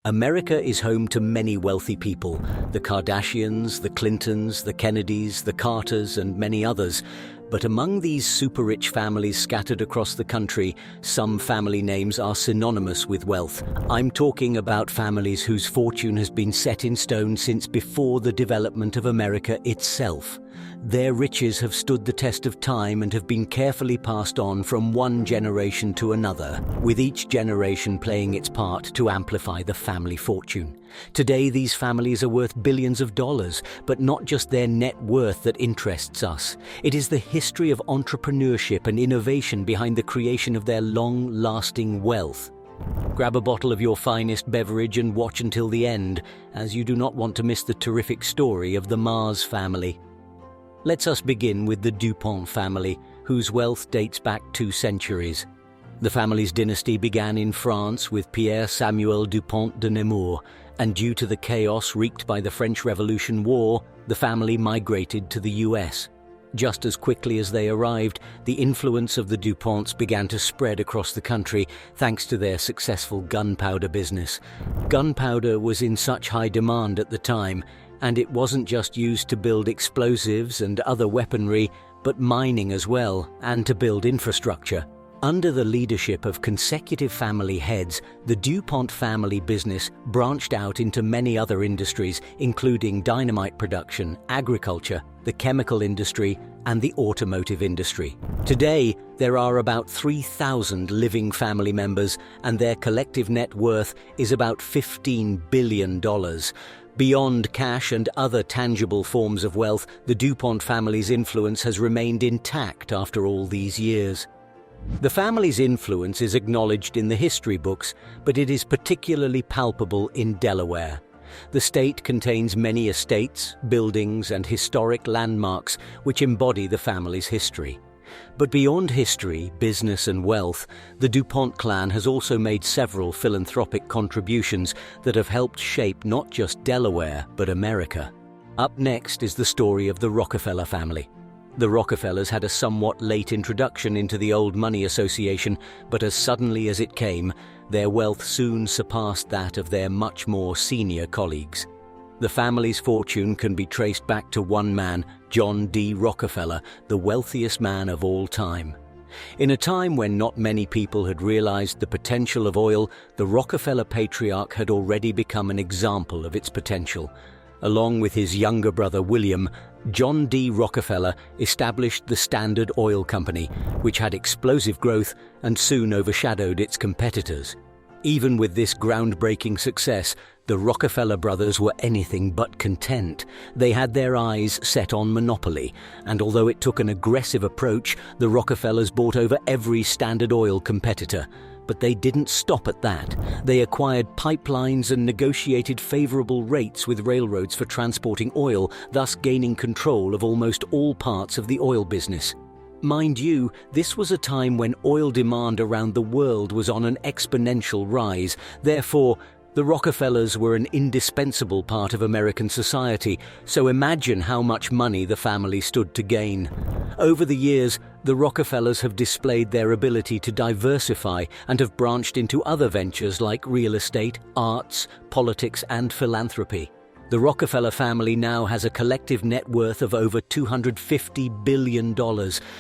America is home to many wealthy people, the Kardashians, the Clintons, the Kennedys, the Carters, and many others. But among these super-rich families scattered across the country, some family names are synonymous with wealth. I'm talking about families whose fortune has been set in stone since before the development of America itself. Their riches have stood the test of time and have been carefully passed on from one generation to another, with each generation playing its part to amplify the family fortune. Today, these families are worth billions of dollars, but not just their net worth that interests us. It is the history of entrepreneurship and innovation behind the creation of their long-lasting wealth. Grab a bottle of your finest beverage and watch until the end, as you do not want to miss the terrific story of the Mars family. Let us begin with the DuPont family, whose wealth dates back 2 centuries. The family's dynasty began in France with Pierre-Samuel DuPont de Nemours, and due to the chaos wreaked by the French Revolution War, the family migrated to the US. Just as quickly as they arrived, the influence of the DuPonts began to spread across the country thanks to their successful gunpowder business. Gunpowder was in such high demand at the time, and it wasn't just used to build explosives and other weaponry, but mining as well, and to build infrastructure. Under the leadership of consecutive family heads, the DuPont family business branched out into many other industries, including dynamite production, agriculture, the chemical industry, and the automotive industry. Today, there are about 3,000 living family members, and their collective net worth is about $15 billion. Beyond cash and other tangible forms of wealth, the DuPont family's influence has remained intact after all these years. The family's influence is acknowledged in the history books, but it is particularly palpable in Delaware. The state contains many estates, buildings, and historic landmarks which embody the family's history. But beyond history, business, and wealth, the DuPont clan has also made several philanthropic contributions that have helped shape not just Delaware, but America. Up next is the story of the Rockefeller family. The Rockefellers had a somewhat late introduction into the old money association, but as suddenly as it came, their wealth soon surpassed that of their much more senior colleagues. The family's fortune can be traced back to one man, John D. Rockefeller, the wealthiest man of all time. In a time when not many people had realized the potential of oil, the Rockefeller patriarch had already become an example of its potential. Along with his younger brother William, John D. Rockefeller established the Standard Oil Company, which had explosive growth and soon overshadowed its competitors. Even with this groundbreaking success, the Rockefeller brothers were anything but content. They had their eyes set on monopoly, and although it took an aggressive approach, the Rockefellers bought over every Standard Oil competitor. But they didn't stop at that. They acquired pipelines and negotiated favorable rates with railroads for transporting oil, thus gaining control of almost all parts of the oil business. Mind you, this was a time when oil demand around the world was on an exponential rise. Therefore, the Rockefellers were an indispensable part of American society, so imagine how much money the family stood to gain. Over the years, the Rockefellers have displayed their ability to diversify and have branched into other ventures like real estate, arts, politics, and philanthropy. The Rockefeller family now has a collective net worth of over $250 billion,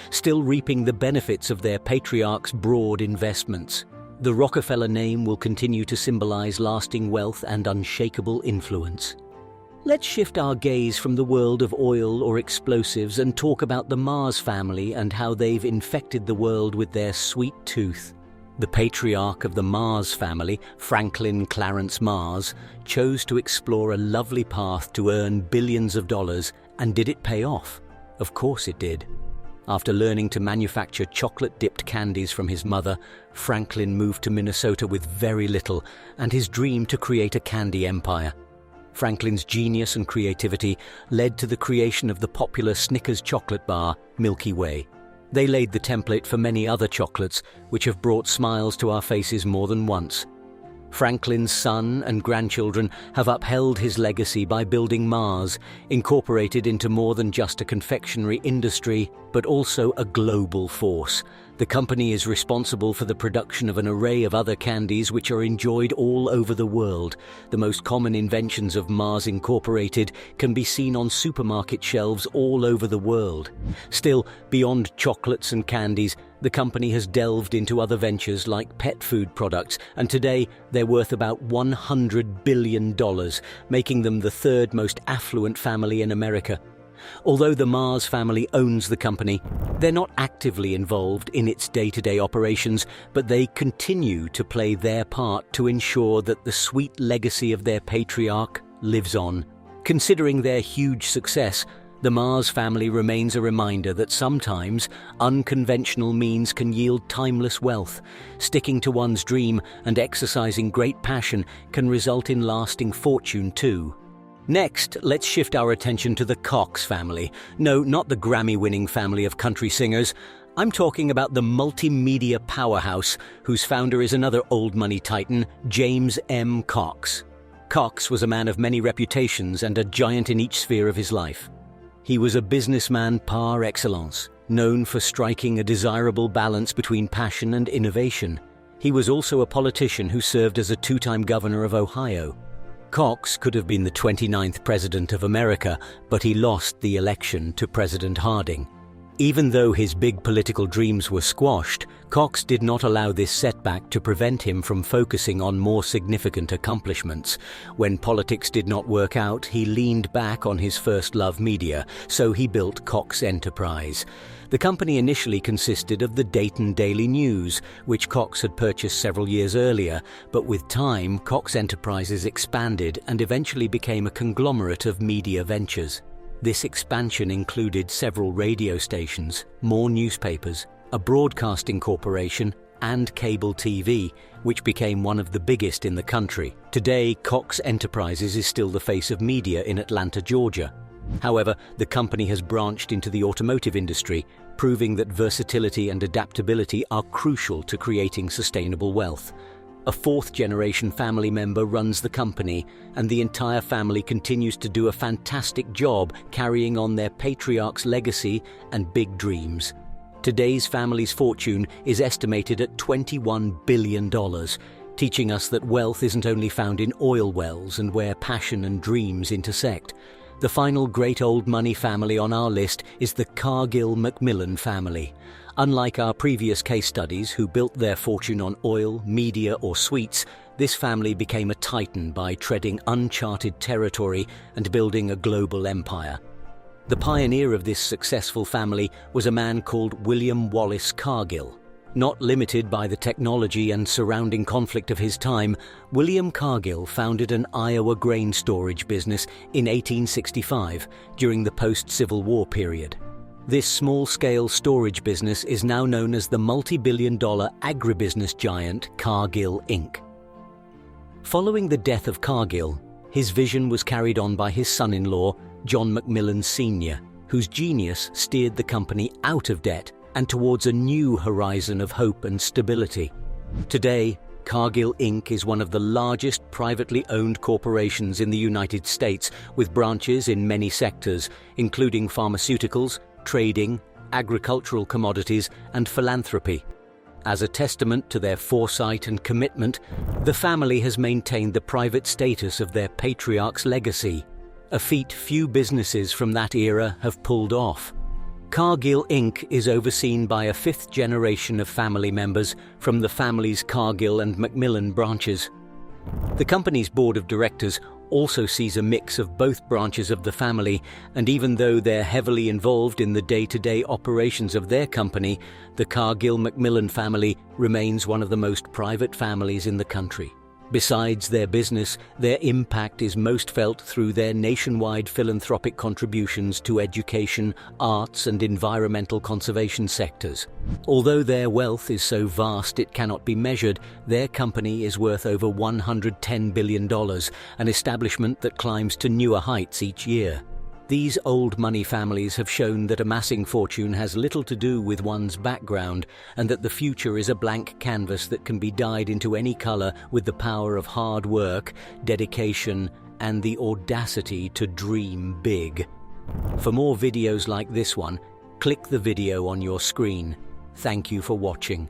still reaping the benefits of their patriarch's broad investments. The Rockefeller name will continue to symbolize lasting wealth and unshakable influence. Let's shift our gaze from the world of oil or explosives and talk about the Mars family and how they've infected the world with their sweet tooth. The patriarch of the Mars family, Franklin Clarence Mars, chose to explore a lovely path to earn billions of dollars, and did it pay off? Of course it did. After learning to manufacture chocolate-dipped candies from his mother, Franklin moved to Minnesota with very little and his dream to create a candy empire. Franklin's genius and creativity led to the creation of the popular Snickers chocolate bar, Milky Way. They laid the template for many other chocolates, which have brought smiles to our faces more than once. Franklin's son and grandchildren have upheld his legacy by building Mars, incorporated into more than just a confectionery industry, but also a global force. The company is responsible for the production of an array of other candies which are enjoyed all over the world. The most common inventions of Mars Incorporated can be seen on supermarket shelves all over the world. Still, beyond chocolates and candies, the company has delved into other ventures like pet food products, and today they're worth about $100 billion, making them the third most affluent family in America. Although the Mars family owns the company, they're not actively involved in its day-to-day operations, but they continue to play their part to ensure that the sweet legacy of their patriarch lives on. Considering their huge success, the Mars family remains a reminder that sometimes unconventional means can yield timeless wealth. Sticking to one's dream and exercising great passion can result in lasting fortune too. Next, let's shift our attention to the Cox family. No, not the Grammy-winning family of country singers. I'm talking about the multimedia powerhouse, whose founder is another old money titan, James M. Cox. Cox was a man of many reputations and a giant in each sphere of his life. He was a businessman par excellence, known for striking a desirable balance between passion and innovation. He was also a politician who served as a two-time governor of Ohio. Cox could have been the 29th President of America, but he lost the election to President Harding. Even though his big political dreams were squashed, Cox did not allow this setback to prevent him from focusing on more significant accomplishments. When politics did not work out, he leaned back on his first love, media, so he built Cox Enterprise. The company initially consisted of the Dayton Daily News, which Cox had purchased several years earlier, but with time, Cox Enterprises expanded and eventually became a conglomerate of media ventures. This expansion included several radio stations, more newspapers, a broadcasting corporation, and cable TV, which became one of the biggest in the country. Today, Cox Enterprises is still the face of media in Atlanta, Georgia. However, the company has branched into the automotive industry, proving that versatility and adaptability are crucial to creating sustainable wealth. A fourth-generation family member runs the company, and the entire family continues to do a fantastic job carrying on their patriarch's legacy and big dreams. Today's family's fortune is estimated at $21 billion, teaching us that wealth isn't only found in oil wells and where passion and dreams intersect. The final great old money family on our list is the Cargill-Macmillan family. Unlike our previous case studies who built their fortune on oil, media, or sweets, this family became a titan by treading uncharted territory and building a global empire. The pioneer of this successful family was a man called William Wallace Cargill. Not limited by the technology and surrounding conflict of his time, William Cargill founded an Iowa grain storage business in 1865 during the post-Civil War period. This small-scale storage business is now known as the multi-billion-dollar agribusiness giant Cargill, Inc. Following the death of Cargill, his vision was carried on by his son-in-law, John Macmillan Sr., whose genius steered the company out of debt and towards a new horizon of hope and stability. Today, Cargill Inc. is one of the largest privately owned corporations in the United States, with branches in many sectors, including pharmaceuticals, trading, agricultural commodities, and philanthropy. As a testament to their foresight and commitment, the family has maintained the private status of their patriarch's legacy, a feat few businesses from that era have pulled off. Cargill Inc. is overseen by a fifth generation of family members from the family's Cargill and Macmillan branches. The company's board of directors also sees a mix of both branches of the family, and even though they're heavily involved in the day-to-day operations of their company, the Cargill-Macmillan family remains one of the most private families in the country. Besides their business, their impact is most felt through their nationwide philanthropic contributions to education, arts, and environmental conservation sectors. Although their wealth is so vast it cannot be measured, their company is worth over $110 billion, an establishment that climbs to newer heights each year. These old money families have shown that amassing fortune has little to do with one's background, and that the future is a blank canvas that can be dyed into any color with the power of hard work, dedication, and the audacity to dream big. For more videos like this one, click the video on your screen. Thank you for watching.